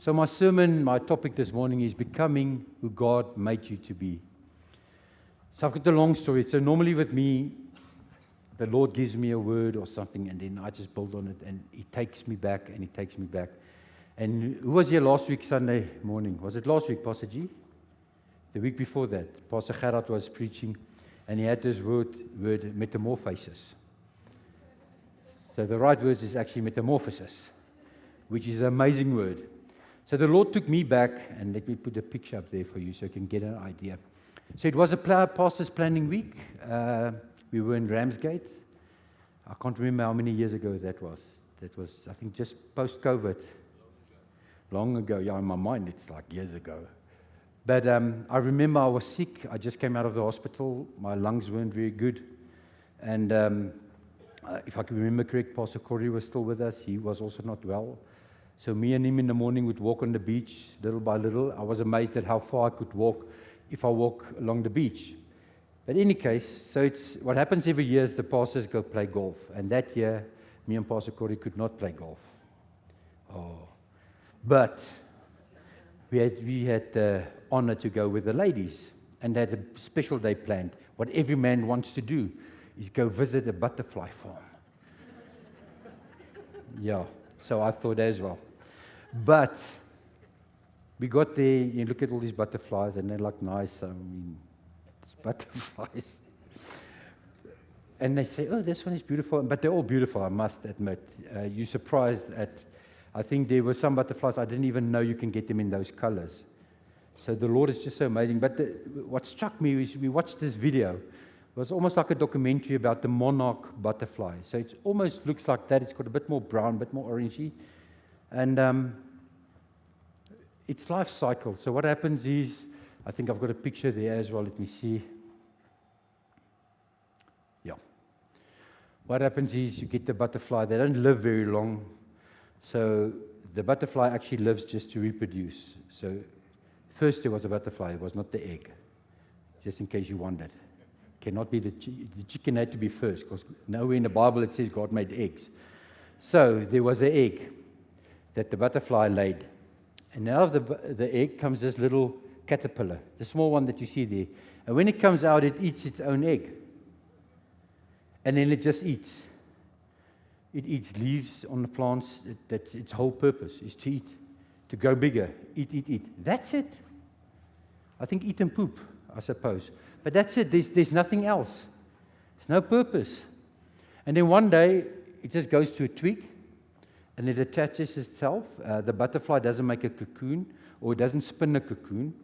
So my sermon, my topic this morning is becoming who God made you to be. So I've got a long story. So normally with me, the Lord gives me a word or something, and then I just build on it, and He takes me back, and He takes me back. And who was here last week, Sunday morning? Was it last week, Pastor G? The week before that, Pastor Gerard was preaching, and he had this word metamorphosis. So the right word is actually metamorphosis, which is an amazing word. So the Lord took me back, and let me put a picture up there for you so you can get an idea. So it was a pastor's planning week. We were in Ramsgate. I can't remember how many years ago that was. That was, I think, just post-COVID. Long ago. Yeah, in my mind, it's like years ago. But I remember I was sick. I just came out of the hospital. My lungs weren't very good. And if I can remember correct, Pastor Corey was still with us. He was also not well. So me and him in the morning would walk on the beach little by little. I was amazed at how far I could walk if I walk along the beach. But in any case, so it's what happens every year is the pastors go play golf. And that year, me and Pastor Corey could not play golf. But we had the honor to go with the ladies, and they had a special day planned. What every man wants to do is go visit a butterfly farm. Yeah, so I thought as well. But we got there, you look at all these butterflies, and they're like nice, it's butterflies. And they say, oh, this one is beautiful. But they're all beautiful, I must admit. You're surprised at, I think there were some butterflies, I didn't even know you can get them in those colors. So the Lord is just so amazing. But what struck me is we watched this video. It was almost like a documentary about the monarch butterfly. So it almost looks like that. It's got a bit more brown, a bit more orangey. And it's life cycle. So what happens is, I think I've got a picture there as well. Let me see. Yeah. What happens is you get the butterfly. They don't live very long. So the butterfly actually lives just to reproduce. So first there was a butterfly. It was not the egg. Just in case you wondered. Cannot be the chicken had to be first, because nowhere in the Bible it says God made eggs. So there was an egg that the butterfly laid. And out of the egg comes this little caterpillar, the small one that you see there. And when it comes out, it eats its own egg. And then it just eats. It eats leaves on the plants. That's its whole purpose, is to eat, to grow bigger, eat. That's it. I think eat and poop, I suppose. But that's it. There's nothing else. There's no purpose. And then one day, it just goes to a twig, and it attaches itself. The butterfly doesn't make a cocoon, or it doesn't spin a cocoon.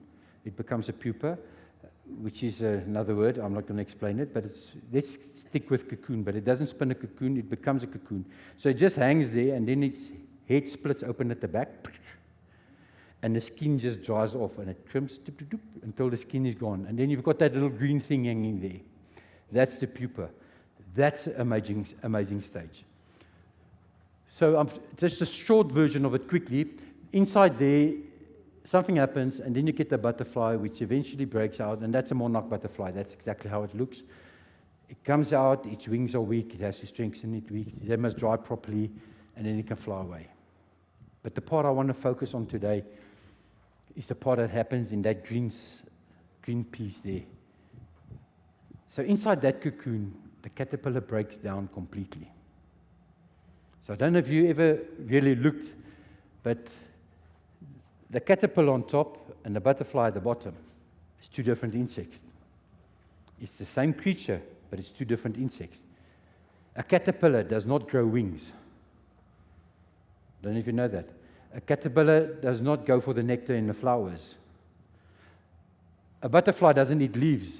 It becomes a pupa, which is another word. I'm not going to explain it, but let's stick with cocoon. But it doesn't spin a cocoon. It becomes a cocoon. So it just hangs there, and then its head splits open at the back, and the skin just dries off, and it crimps until the skin is gone. And then you've got that little green thing hanging there. That's the pupa. That's an amazing stage. So just a short version of it quickly. Inside there, something happens, and then you get the butterfly, which eventually breaks out, and that's a monarch butterfly. That's exactly how it looks. It comes out, its wings are weak, it has to strengthen it weak, they must dry properly, and then it can fly away. But the part I want to focus on today is the part that happens in that green piece there. So inside that cocoon, the caterpillar breaks down completely. So I don't know if you ever really looked, but the caterpillar on top and the butterfly at the bottom is two different insects. It's the same creature, but it's two different insects. A caterpillar does not grow wings. I don't know if you know that. A caterpillar does not go for the nectar in the flowers. A butterfly doesn't eat leaves.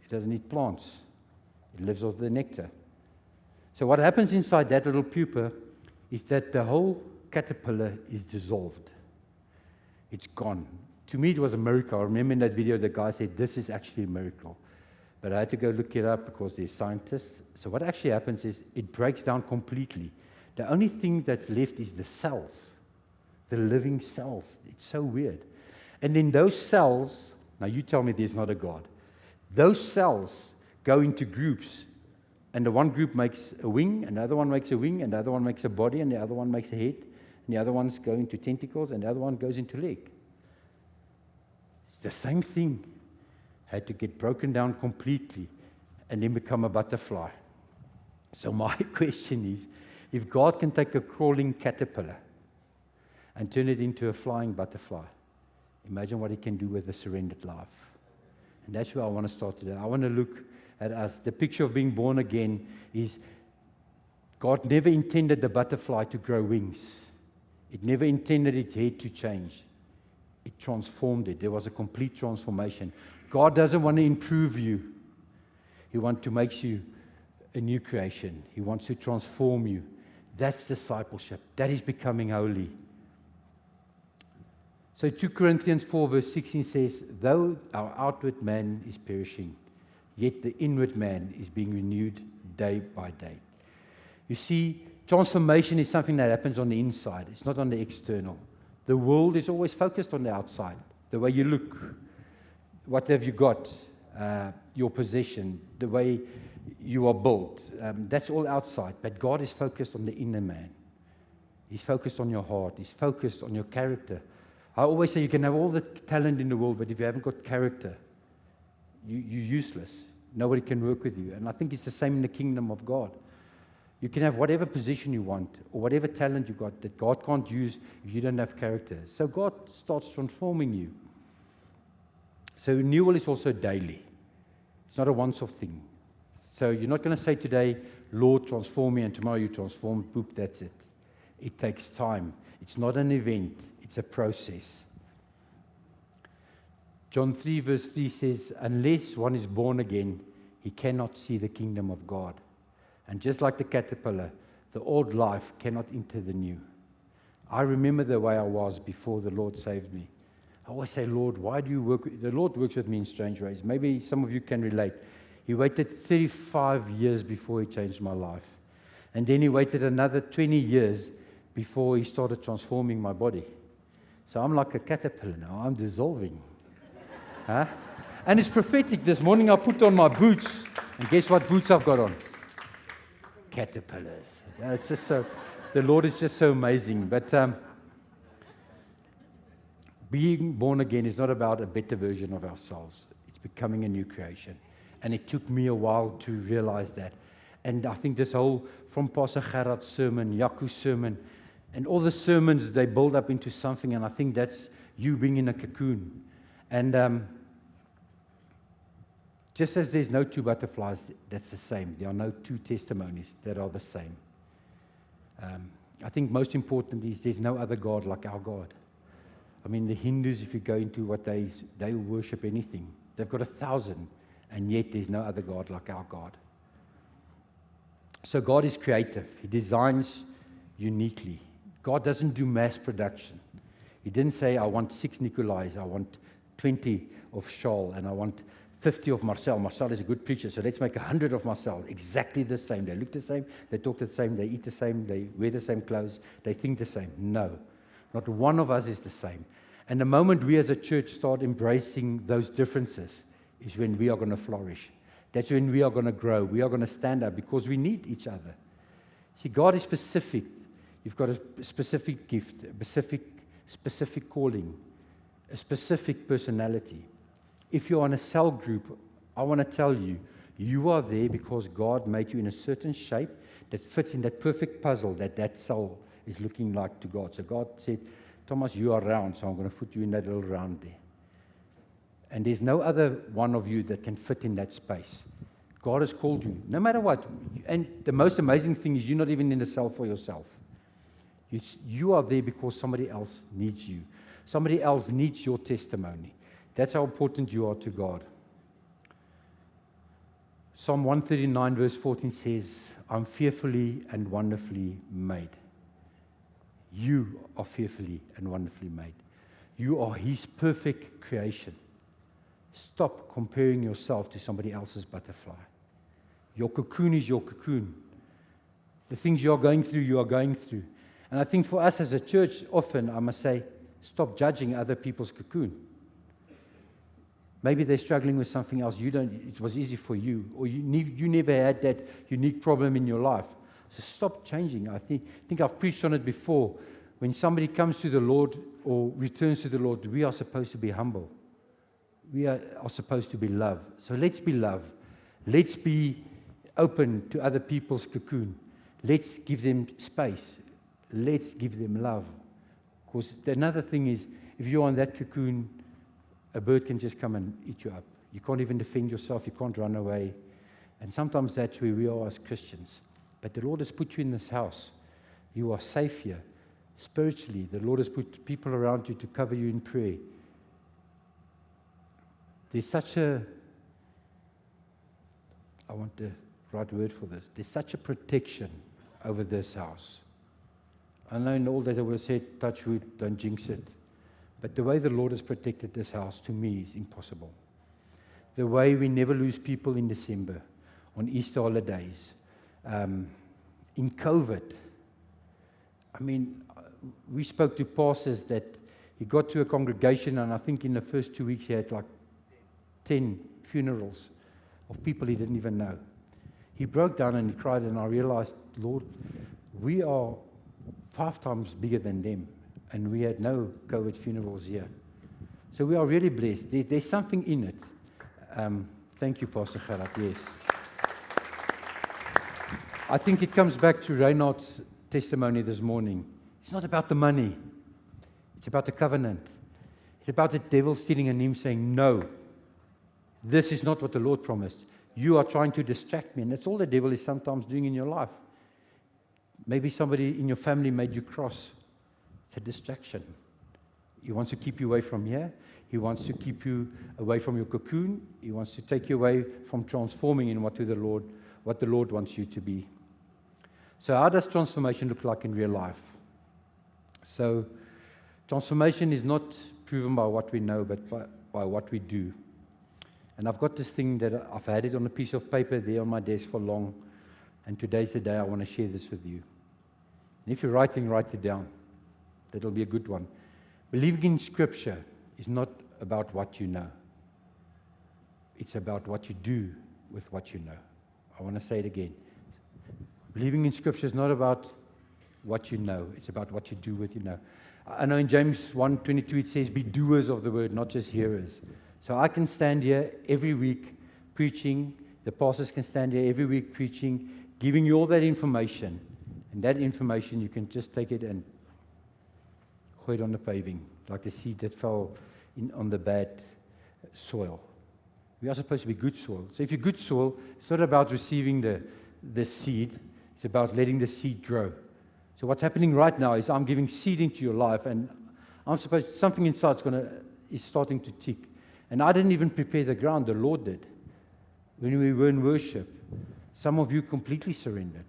It doesn't eat plants. It lives off the nectar. So what happens inside that little pupa is that the whole caterpillar is dissolved. It's gone. To me, it was a miracle. I remember in that video, the guy said, this is actually a miracle. But I had to go look it up because they're scientists. So what actually happens is it breaks down completely. The only thing that's left is the cells, the living cells. It's so weird. And then those cells, now you tell me there's not a God. Those cells go into groups. And the one group makes a wing, another one makes a wing, and the other one makes a body, and the other one makes a head, and the other ones go into tentacles, and the other one goes into leg. It's the same thing. Had to get broken down completely and then become a butterfly. So my question is, if God can take a crawling caterpillar and turn it into a flying butterfly, imagine what He can do with a surrendered life. And that's where I want to start today. I want to look at us. The picture of being born again is God never intended the butterfly to grow wings. It never intended its head to change. It transformed it. There was a complete transformation. God doesn't want to improve you. He wants to make you a new creation. He wants to transform you. That's discipleship. That is becoming holy. So 2 Corinthians 4 verse 16 says, though our outward man is perishing, yet the inward man is being renewed day by day. You see, transformation is something that happens on the inside. It's not on the external. The world is always focused on the outside. The way you look, what have you got, your possession, the way you are built. That's all outside. But God is focused on the inner man. He's focused on your heart. He's focused on your character. I always say you can have all the talent in the world, but if you haven't got character, you're useless. Nobody can work with you. And I think it's the same in the kingdom of God. You can have whatever position you want or whatever talent you got that God can't use if you don't have character. So God starts transforming you. So renewal is also daily. It's not a once-off thing. So you're not going to say today, Lord, transform me, and tomorrow you transform, boop, that's it. It takes time. It's not an event. It's a process. John 3 verse 3 says, unless one is born again, he cannot see the kingdom of God. And just like the caterpillar, the old life cannot enter the new. I remember the way I was before the Lord saved me. I always say, Lord, why do you work with... The Lord works with me in strange ways. Maybe some of you can relate. He waited 35 years before He changed my life. And then He waited another 20 years before He started transforming my body. So I'm like a caterpillar now. I'm dissolving. Huh? And it's prophetic. This morning I put on my boots. And guess what boots I've got on? Caterpillars. It's just so... The Lord is just so amazing. But being born again is not about a better version of ourselves. It's becoming a new creation. And it took me a while to realize that. And I think this whole, from Pastor Gerard's sermon, Jaco's sermon, and all the sermons, they build up into something. And I think that's you being in a cocoon. And just as there's no two butterflies, that's the same. There are no two testimonies that are the same. I think most important is there's no other God like our God. I mean, the Hindus, if you go into what they worship anything. They've got 1,000, and yet there's no other God like our God. So God is creative. He designs uniquely. God doesn't do mass production. He didn't say, I want 6 Nicolais, I want 20 of Charles, and I want 50 of Marcel. Marcel is a good preacher, so let's make 100 of Marcel. Exactly the same. They look the same, they talk the same, they eat the same, they wear the same clothes, they think the same. No. Not one of us is the same. And the moment we as a church start embracing those differences is when we are going to flourish. That's when we are going to grow. We are going to stand up because we need each other. See, God is specific. You've got a specific gift, a specific calling, a specific personality. If you're on a cell group, I want to tell you, you are there because God made you in a certain shape that fits in that perfect puzzle that cell is looking like to God. So God said, Thomas, you are round, so I'm going to put you in that little round there. And there's no other one of you that can fit in that space. God has called you, no matter what. And the most amazing thing is you're not even in the cell for yourself. You are there because somebody else needs you. Somebody else needs your testimony. That's how important you are to God. Psalm 139 verse 14 says, I'm fearfully and wonderfully made. You are fearfully and wonderfully made. You are His perfect creation. Stop comparing yourself to somebody else's butterfly. Your cocoon is your cocoon. The things you are going through. And I think for us as a church, often I must say, stop judging other people's cocoon. Maybe they're struggling with something else. It was easy for you, or you never had that unique problem in your life. So stop changing. I think I've preached on it before. when somebody comes to the Lord or returns to the Lord, we are supposed to be humble. We are supposed to be love. So let's be love. Let's be open to other people's cocoon. Let's give them space. Let's give them love. Because another thing is, if you're on that cocoon, a bird can just come and eat you up. You can't even defend yourself. You can't run away. And sometimes that's where we are as Christians. But the Lord has put you in this house. You are safe here. Spiritually, the Lord has put people around you to cover you in prayer. There's such a, I want the right word for this, there's such a protection over this house. I know in all that I would have said, touch wood, don't jinx it. But the way the Lord has protected this house, to me, is impossible. The way we never lose people in December, on Easter holidays, in COVID. I mean, we spoke to pastors that he got to a congregation, and I think in the first 2 weeks he had like 10 funerals of people he didn't even know. He broke down and he cried, and I realized, Lord, we are 5 times bigger than them, and we had no COVID funerals here. So we are really blessed. There's something in it. Thank you, Pastor Gerard. Yes. I think it comes back to Reinhard's testimony this morning. It's not about the money. It's about the covenant. It's about the devil stealing and him saying, no, this is not what the Lord promised. You are trying to distract me. And that's all the devil is sometimes doing in your life. Maybe somebody in your family made you cross. It's a distraction. He wants to keep you away from here. He wants to keep you away from your cocoon. He wants to take you away from transforming in what the Lord wants you to be. So how does transformation look like in real life? So transformation is not proven by what we know, but by what we do. And I've got this thing that I've had it on a piece of paper there on my desk for long. And today's the day I want to share this with you. And if you're writing, write it down. That'll be a good one. Believing in Scripture is not about what you know. It's about what you do with what you know. I want to say it again. Believing in Scripture is not about what you know. It's about what you do with you know. I know in James 1:22 it says, be doers of the word, not just hearers. So I can stand here every week preaching. The pastors can stand here every week preaching, giving you all that information. And that information, you can just take it and throw it on the paving, like the seed that fell on the bad soil. We are supposed to be good soil. So if you're good soil, it's not about receiving the seed. It's about letting the seed grow. So what's happening right now is I'm giving seed into your life, and something inside is starting to tick. And I didn't even prepare the ground. The Lord did. When we were in worship, some of you completely surrendered.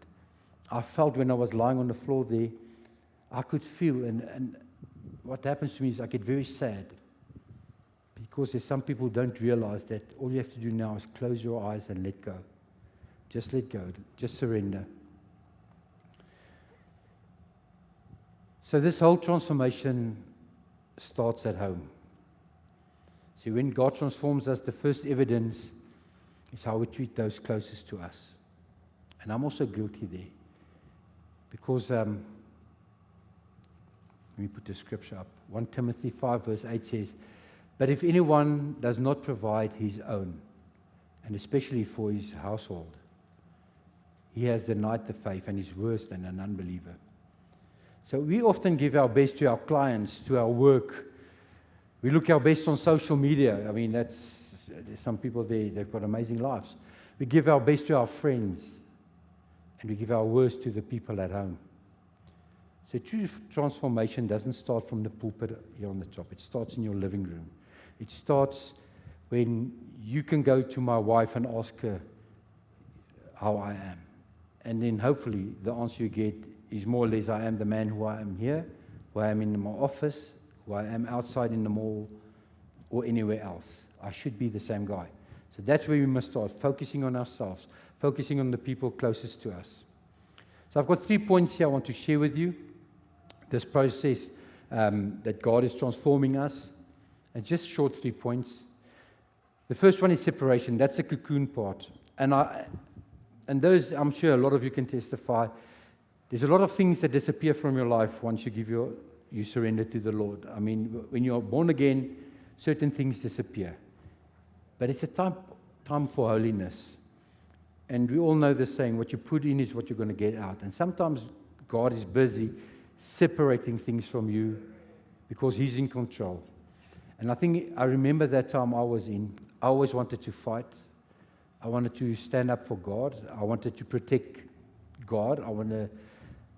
I felt when I was lying on the floor there, I could feel, and what happens to me is I get very sad. Because there's some people who don't realize that all you have to do now is close your eyes and let go. Just let go. Just surrender. So this whole transformation starts at home. See, when God transforms us, the first evidence is how we treat those closest to us. And I'm also guilty there. Because, let me put the scripture up. 1 Timothy 5 verse 8 says, but if anyone does not provide his own, and especially for his household, he has denied the faith and is worse than an unbeliever. So we often give our best to our clients, to our work. We look our best on social media. I mean, there's some people there, they've got amazing lives. We give our best to our friends, and we give our worst to the people at home. So true transformation doesn't start from the pulpit here on the top. It starts in your living room. It starts when you can go to my wife and ask her how I am. And then hopefully the answer you get is more or less, I am the man who I am here, who I am in my office, who I am outside in the mall, or anywhere else. I should be the same guy. So that's where we must start, focusing on ourselves, focusing on the people closest to us. So I've got 3 points here I want to share with you. This process that God is transforming us. And just short 3 points. The first one is separation. That's the cocoon part. And those, I'm sure a lot of you can testify. There's a lot of things that disappear from your life once you surrender to the Lord. I mean, when you are born again, certain things disappear. But it's a time for holiness. And we all know the saying, what you put in is what you're going to get out. And sometimes God is busy separating things from you because He's in control. And I remember that time I always wanted to fight. I wanted to stand up for God. I wanted to protect God. I wanted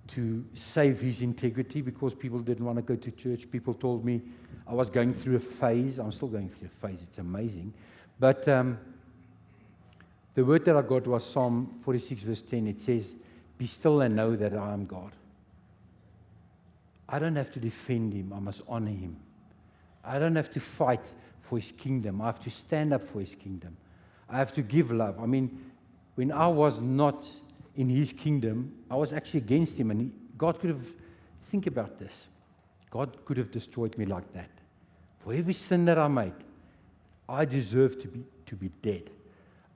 to save His integrity because people didn't want to go to church. People told me I was going through a phase. I'm still going through a phase. It's amazing. But the word that I got was Psalm 46 verse 10. It says, "Be still and know that I am God." I don't have to defend Him. I must honor Him. I don't have to fight for His kingdom. I have to stand up for His kingdom. I have to give love. I mean, when I was not in His kingdom, I was actually against Him. And God could have, think about this. God could have destroyed me like that. For every sin that I made, I deserve to be dead.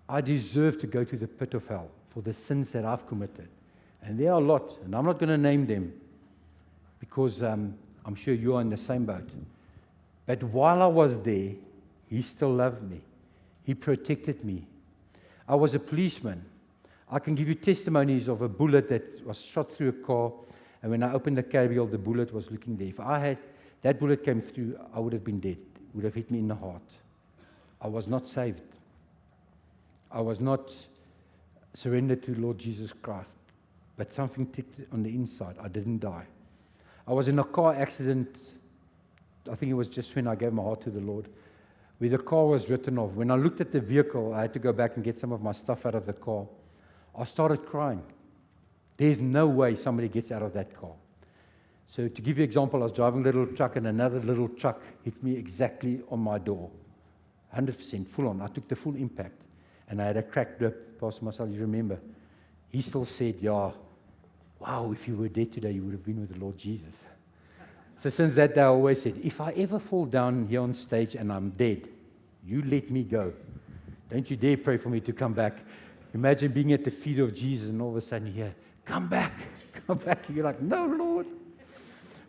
I deserve to go to the pit of hell for the sins that I've committed. And there are a lot, and I'm not going to name them because I'm sure you are in the same boat. But while I was there, He still loved me. He protected me. I was a policeman. I can give you testimonies of a bullet that was shot through a car, and when I opened the carrier, the bullet was looking there. If that bullet came through, I would have been dead. It would have hit me in the heart. I was not saved. I was not surrendered to Lord Jesus Christ. But something ticked on the inside. I didn't die. I was in a car accident. I think it was just when I gave my heart to the Lord, where the car was written off. When I looked at the vehicle, I had to go back and get some of my stuff out of the car. I started crying. There's no way somebody gets out of that car. So to give you an example, I was driving a little truck and another little truck hit me exactly on my door. 100% full on. I took the full impact. And I had a cracked rib. Pastor Marcel, you remember? He still said, "Yeah, wow, if you were dead today, you would have been with the Lord Jesus." So since that day, I always said, if I ever fall down here on stage and I'm dead, you let me go. Don't you dare pray for me to come back. Imagine being at the feet of Jesus and all of a sudden you hear, "Come back, come back." You're like, "No, Lord."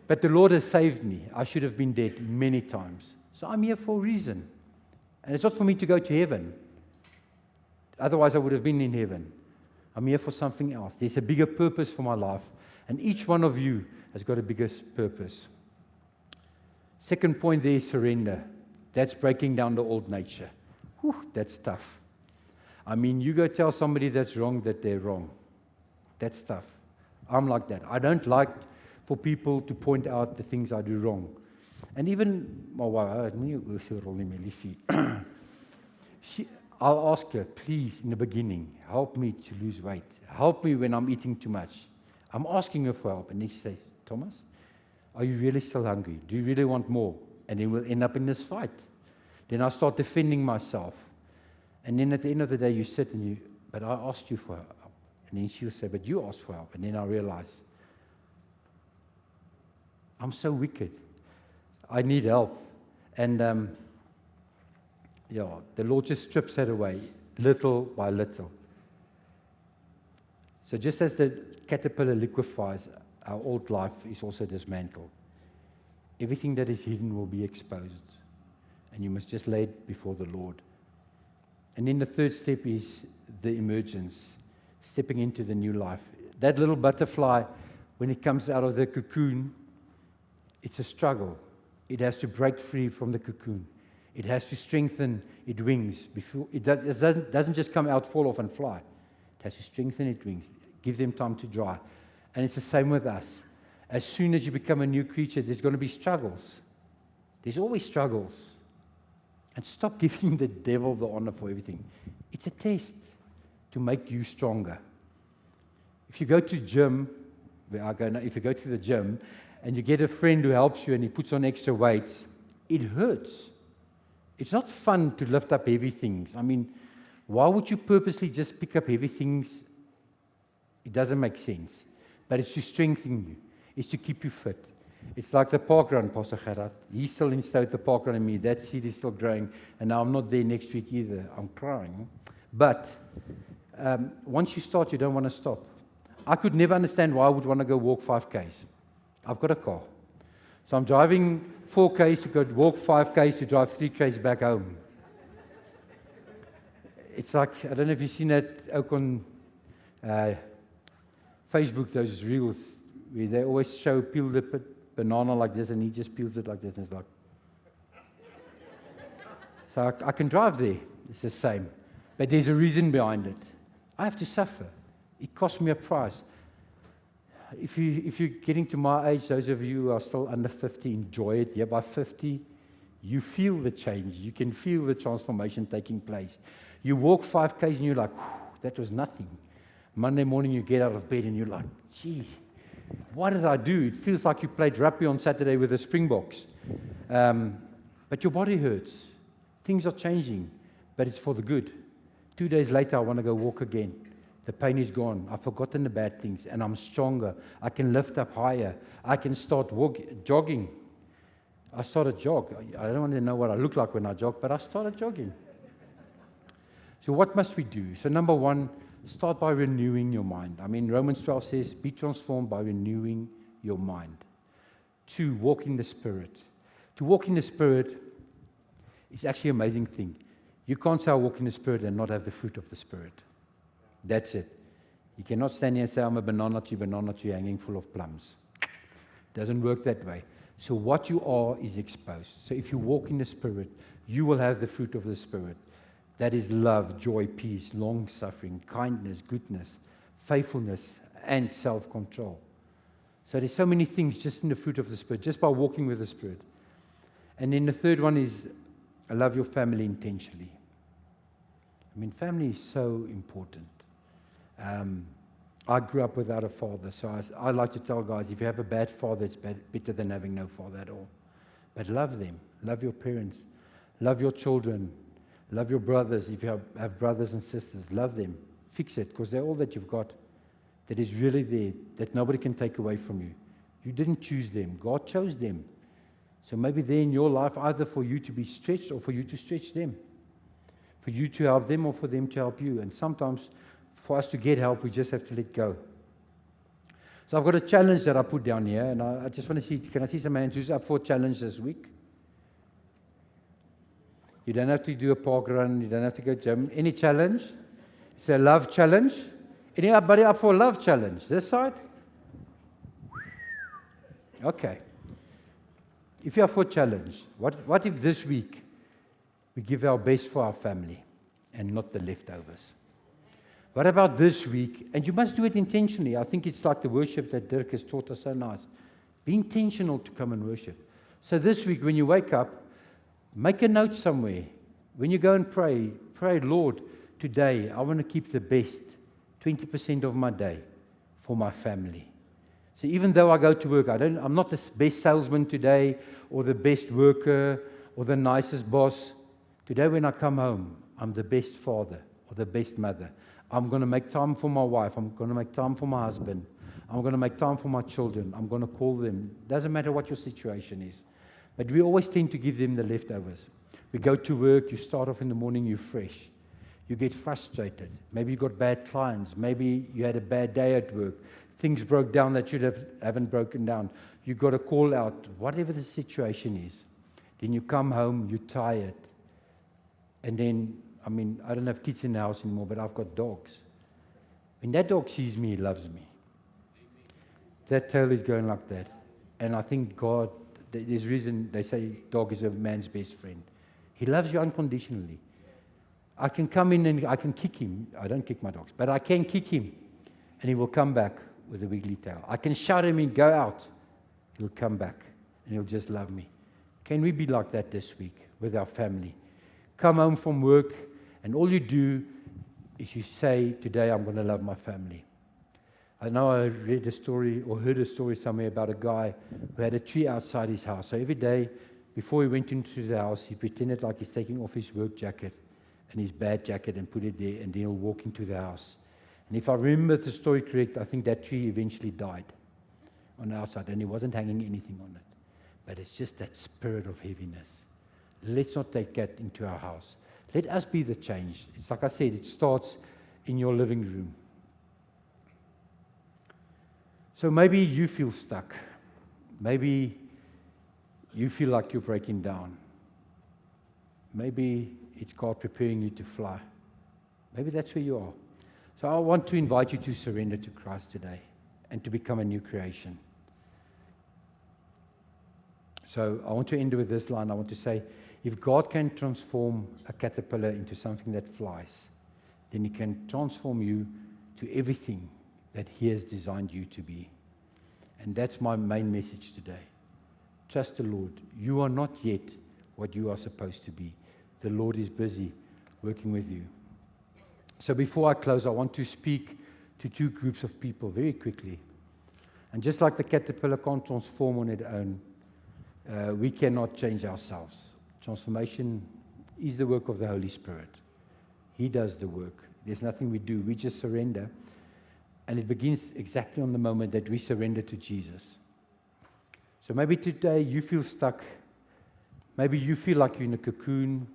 But the Lord has saved me. I should have been dead many times. So I'm here for a reason. And it's not for me to go to heaven. Otherwise, I would have been in heaven. I'm here for something else. There's a bigger purpose for my life. And each one of you has got a bigger purpose. Second point there is surrender. That's breaking down the old nature. Whew, that's tough. I mean, you go tell somebody that's wrong that they're wrong. That's tough. I'm like that. I don't like for people to point out the things I do wrong. And even my wife, I'll ask her, "Please, in the beginning, help me to lose weight. Help me when I'm eating too much." I'm asking her for help. And then she says, "Thomas, are you really still hungry? Do you really want more?" And then we'll end up in this fight. Then I start defending myself. And then at the end of the day, you sit and "But I asked you for help." And then she'll say, "But you asked for help." And then I realize, I'm so wicked. I need help. And the Lord just strips that away, little by little. So just as the caterpillar liquefies, our old life is also dismantled. Everything that is hidden will be exposed. And you must just lay it before the Lord. And then the third step is the emergence, stepping into the new life. That little butterfly, when it comes out of the cocoon, it's a struggle. It has to break free from the cocoon. It has to strengthen its wings. Before it doesn't just come out, fall off, and fly. It has to strengthen its wings, give them time to dry. And it's the same with us. As soon as you become a new creature, there's going to be struggles. There's always struggles. And stop giving the devil the honor for everything. It's a test to make you stronger. If you go to gym, where I go now, if you go to the gym and you get a friend who helps you and he puts on extra weights, it hurts. It's not fun to lift up heavy things. I mean, why would you purposely just pick up heavy things? It doesn't make sense. But it's to strengthen you. It's to keep you fit. It's like the parkrun, Pastor Gerard. He's still installed the parkrun in me. That seed is still growing. And now I'm not there next week either. I'm crying. But once you start, you don't want to stop. I could never understand why I would want to go walk 5Ks. I've got a car. So I'm driving 4Ks to go walk 5Ks to drive 3Ks back home. It's like, I don't know if you've seen that ook on Facebook, those reels, where they always show peel the banana like this, and he just peels it like this, and it's like... So I can drive there. It's the same. But there's a reason behind it. I have to suffer. It costs me a price. If you're getting to my age, those of you who are still under 50, enjoy it. Yeah, by 50, you feel the change. You can feel the transformation taking place. You walk 5Ks and you're like, that was nothing. Monday morning you get out of bed and you're like, gee, what did I do? It feels like you played rugby on Saturday with the Springboks. But your body hurts. Things are changing, but it's for the good. 2 days later, I want to go walk again. The pain is gone. I've forgotten the bad things, and I'm stronger. I can lift up higher. I can start jogging. I started jog. I don't want to know what I look like when I jog, but I started jogging. So what must we do? So number one, start by renewing your mind. I mean, Romans 12 says, be transformed by renewing your mind. 2, walk in the Spirit. To walk in the Spirit is actually an amazing thing. You can't say I walk in the Spirit and not have the fruit of the Spirit. That's it. You cannot stand here and say, I'm a banana tree hanging full of plums. Doesn't work that way. So what you are is exposed. So if you walk in the Spirit, you will have the fruit of the Spirit. That is love, joy, peace, long-suffering, kindness, goodness, faithfulness, and self-control. So there's so many things just in the fruit of the Spirit, just by walking with the Spirit. And then the third one is, love your family intentionally. I mean, family is so important. I grew up without a father, so I like to tell guys, if you have a bad father, it's better than having no father at all. But love them. Love your parents. Love your children. Love your brothers. If you have brothers and sisters, love them. Fix it, because they're all that you've got that is really there, that nobody can take away from you. You didn't choose them. God chose them. So maybe they're in your life either for you to be stretched or for you to stretch them. For you to help them or for them to help you. And sometimes for us to get help, we just have to let go. So I've got a challenge that I put down here, and I just want to see, can I see some hands who's up for a challenge this week? You don't have to do a park run, you don't have to go gym. Any challenge? It's a love challenge. Anybody up for a love challenge? This side? Okay. If you are for a challenge, what if this week we give our best for our family and not the leftovers? What about this week? And you must do it intentionally. I think it's like the worship that Dirk has taught us so nice. Be intentional to come and worship. So this week, when you wake up, make a note somewhere. When you go and pray, Lord, today I want to keep the best 20% of my day for my family. So even though I go to work, I'm not the best salesman today, or the best worker, or the nicest boss. Today when I come home, I'm the best father or the best mother. I'm going to make time for my wife. I'm going to make time for my husband. I'm going to make time for my children. I'm going to call them. Doesn't matter what your situation is. But we always tend to give them the leftovers. We go to work, you start off in the morning, you're fresh. You get frustrated. Maybe you got bad clients. Maybe you had a bad day at work. Things broke down that haven't broken down. You got a call out, whatever the situation is. Then you come home, you're tired. And then, I don't have kids in the house anymore, but I've got dogs. When that dog sees me, he loves me. That tail is going like that. And I think God, there's reason they say dog is a man's best friend. He loves you unconditionally. I can come in and I can kick him. I don't kick my dogs, but I can kick him. And he will come back with a wiggly tail. I can shout him and go out. He'll come back and he'll just love me. Can we be like that this week with our family? Come home from work and all you do is you say, today I'm going to love my family. I know I read a story or heard a story somewhere about a guy who had a tree outside his house. So every day before he went into the house, he pretended like he's taking off his work jacket and his bad jacket and put it there, and then he'll walk into the house. And if I remember the story correct, I think that tree eventually died on the outside, and he wasn't hanging anything on it. But it's just that spirit of heaviness. Let's not take that into our house. Let us be the change. It's like I said, it starts in your living room. So maybe you feel stuck. Maybe you feel like you're breaking down. Maybe it's God preparing you to fly. Maybe that's where you are. So I want to invite you to surrender to Christ today and to become a new creation. So I want to end with this line. I want to say, if God can transform a caterpillar into something that flies, then He can transform you to everything that He has designed you to be. And that's my main message today. Trust the Lord. You are not yet what you are supposed to be. The Lord is busy working with you. So before I close, I want to speak to two groups of people very quickly. And just like the caterpillar can't transform on its own, we cannot change ourselves. Transformation is the work of the Holy Spirit. He does the work. There's nothing we do. We just surrender. And it begins exactly on the moment that we surrender to Jesus. So maybe today you feel stuck. Maybe you feel like you're in a cocoon,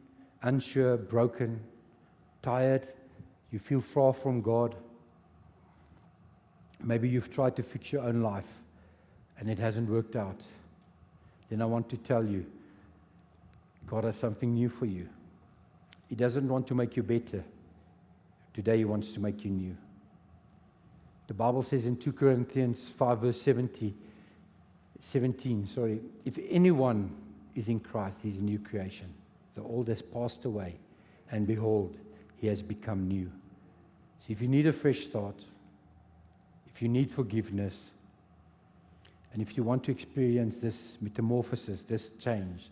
unsure, broken, tired. You feel far from God. Maybe you've tried to fix your own life and it hasn't worked out. Then I want to tell you, God has something new for you. He doesn't want to make you better. Today He wants to make you new. The Bible says in 2 Corinthians 5 verse 17, if anyone is in Christ, he's a new creation. The old has passed away, and behold, he has become new. So if you need a fresh start, if you need forgiveness, and if you want to experience this metamorphosis, this change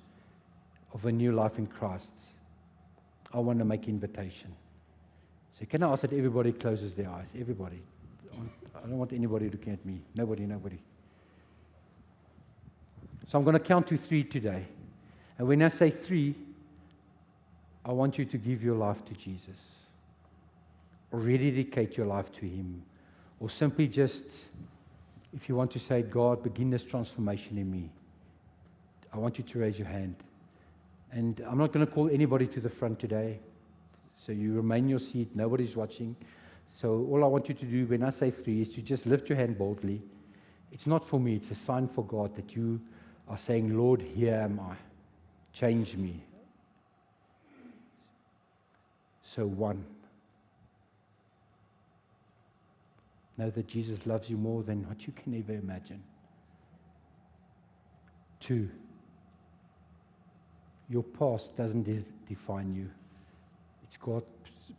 of a new life in Christ, I want to make an invitation. So can I ask that everybody closes their eyes? Everybody. I don't want anybody looking at me. Nobody. So I'm going to count to 3 today. And when I say 3, I want you to give your life to Jesus. Or rededicate your life to Him. Or simply just, if you want to say, God, begin this transformation in me, I want you to raise your hand. And I'm not going to call anybody to the front today. So you remain in your seat. Nobody's watching. So all I want you to do when I say 3 is to just lift your hand boldly. It's not for me. It's a sign for God that you are saying, Lord, here am I. Change me. So 1. Know that Jesus loves you more than what you can ever imagine. 2. Your past doesn't define you. It's God's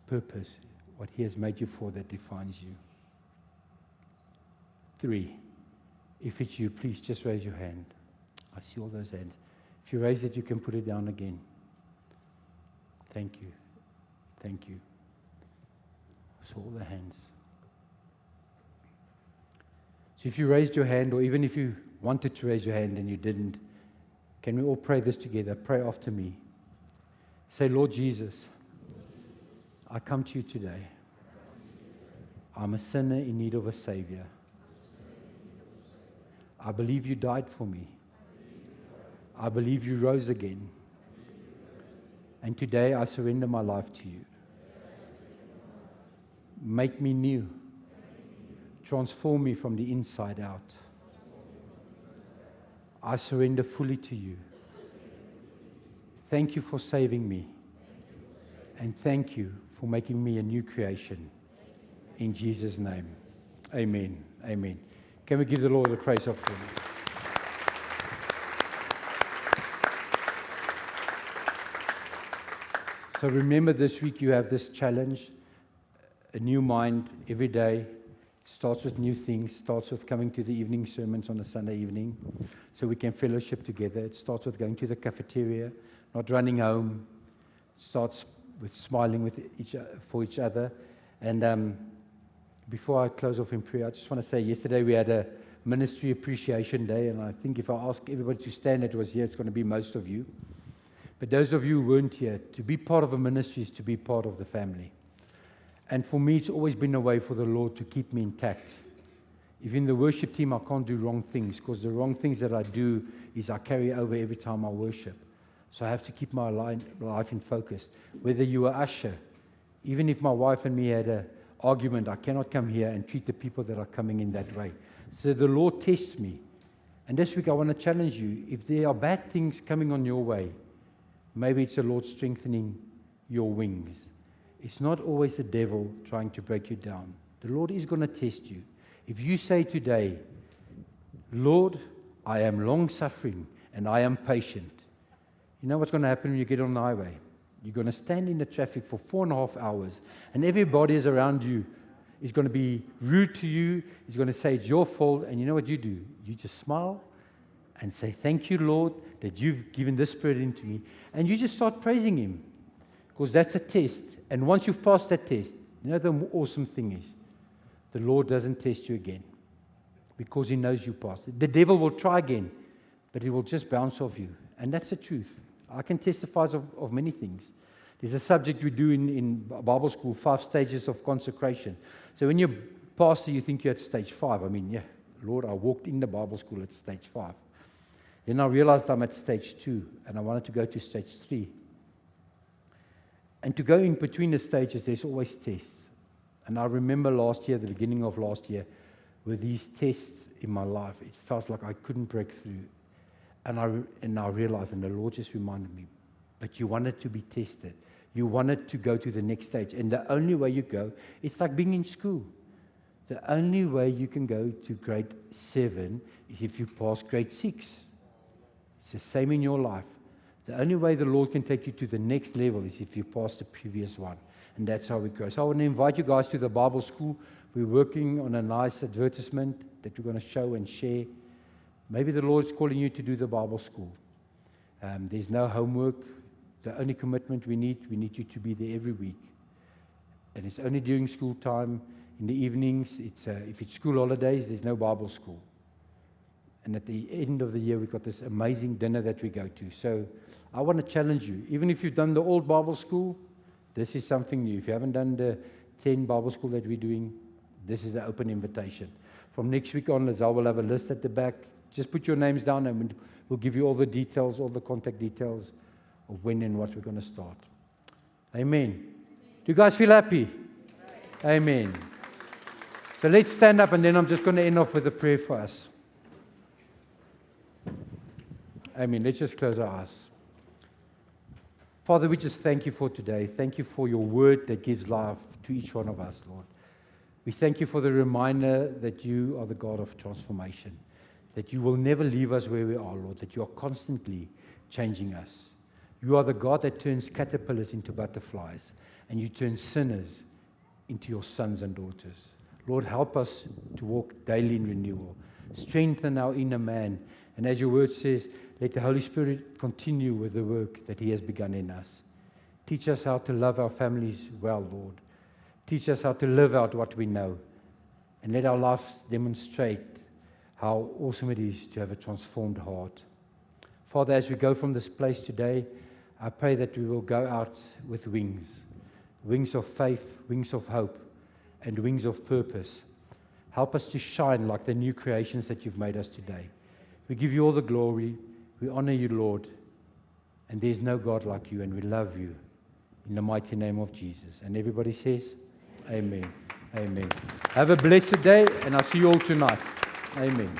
purpose, what He has made you for, that defines you. 3. If it's you, please just raise your hand. I see all those hands. If you raise it, you can put it down again. Thank you. Thank you. I saw all the hands. So if you raised your hand, or even if you wanted to raise your hand and you didn't, can we all pray this together? Pray after me. Say, Lord Jesus, I come to you today. I'm a sinner in need of a Savior. I believe you died for me. I believe you rose again. And today I surrender my life to you. Make me new. Transform me from the inside out. I surrender fully to you. Thank you for saving me. And thank you for making me a new creation. In Jesus' name. Amen. Amen. Can we give the Lord a praise offering? So remember, this week you have this challenge, a new mind every day. Starts with new things, starts with coming to the evening sermons on a Sunday evening so we can fellowship together. It starts with going to the cafeteria, not running home. It starts with smiling with for each other. And before I close off in prayer, I just want to say, yesterday we had a ministry appreciation day, and I think if I ask everybody to stand that was here, it's going to be most of you. But those of you who weren't here, to be part of a ministry is to be part of the family. And for me, it's always been a way for the Lord to keep me intact. If in the worship team I can't do wrong things, because the wrong things that I do is I carry over every time I worship. So I have to keep my life in focus. Whether you are usher, even if my wife and me had an argument, I cannot come here and treat the people that are coming in that way. So the Lord tests me. And this week I want to challenge you. If there are bad things coming on your way, maybe it's the Lord strengthening your wings. It's not always the devil trying to break you down. The Lord is going to test you. If you say today, Lord, I am long-suffering and I am patient. You know what's going to happen when you get on the highway? You're going to stand in the traffic for 4.5 hours, and everybody is around you is going to be rude to you. He's going to say it's your fault, and you know what you do? You just smile and say, thank you, Lord, that you've given this Spirit into me. And you just start praising Him, because that's a test. And once you've passed that test, you know the awesome thing is, the Lord doesn't test you again, because He knows you passed it. The devil will try again, but he will just bounce off you. And that's the truth. I can testify of many things. There's a subject we do in Bible school, 5 stages of consecration. So when you're pastor, you think you're at stage 5. I mean, yeah, Lord, I walked in the Bible school at stage 5. Then I realized I'm at stage 2, and I wanted to go to stage 3. And to go in between the stages, there's always tests. And I remember last year, the beginning of last year, with these tests in my life, it felt like I couldn't break through. And I realized, and the Lord just reminded me, but you wanted to be tested. You wanted to go to the next stage. And the only way you go, it's like being in school. The only way you can go to grade 7 is if you pass grade 6. It's the same in your life. The only way the Lord can take you to the next level is if you pass the previous one. And that's how we go. So I want to invite you guys to the Bible school. We're working on a nice advertisement that we're going to show and share. Maybe the Lord's calling you to do the Bible school. There's no homework. The only commitment we need you to be there every week. And it's only during school time. In the evenings, if it's school holidays, there's no Bible school. And at the end of the year, we've got this amazing dinner that we go to. So I want to challenge you. Even if you've done the old Bible school, this is something new. If you haven't done the 10 Bible school that we're doing, this is an open invitation. From next week onwards, I will have a list at the back. Just put your names down and we'll give you all the details, all the contact details of when and what we're going to start. Amen. Do you guys feel happy? Amen. So let's stand up, and then I'm just going to end off with a prayer for us. Amen. Let's just close our eyes. Father, we just thank you for today. Thank you for your word that gives life to each one of us, Lord. We thank you for the reminder that you are the God of transformation, that you will never leave us where we are, Lord, that you are constantly changing us. You are the God that turns caterpillars into butterflies, and you turn sinners into your sons and daughters. Lord, help us to walk daily in renewal. Strengthen our inner man. And as your word says, let the Holy Spirit continue with the work that He has begun in us. Teach us how to love our families well, Lord. Teach us how to live out what we know. And let our lives demonstrate how awesome it is to have a transformed heart. Father, as we go from this place today, I pray that we will go out with wings. Wings of faith, wings of hope, and wings of purpose. Help us to shine like the new creations that you've made us today. We give you all the glory. We honor you, Lord. And there's no God like you, and we love you. In the mighty name of Jesus. And everybody says, Amen. Amen. Have a blessed day, and I'll see you all tonight. Amen.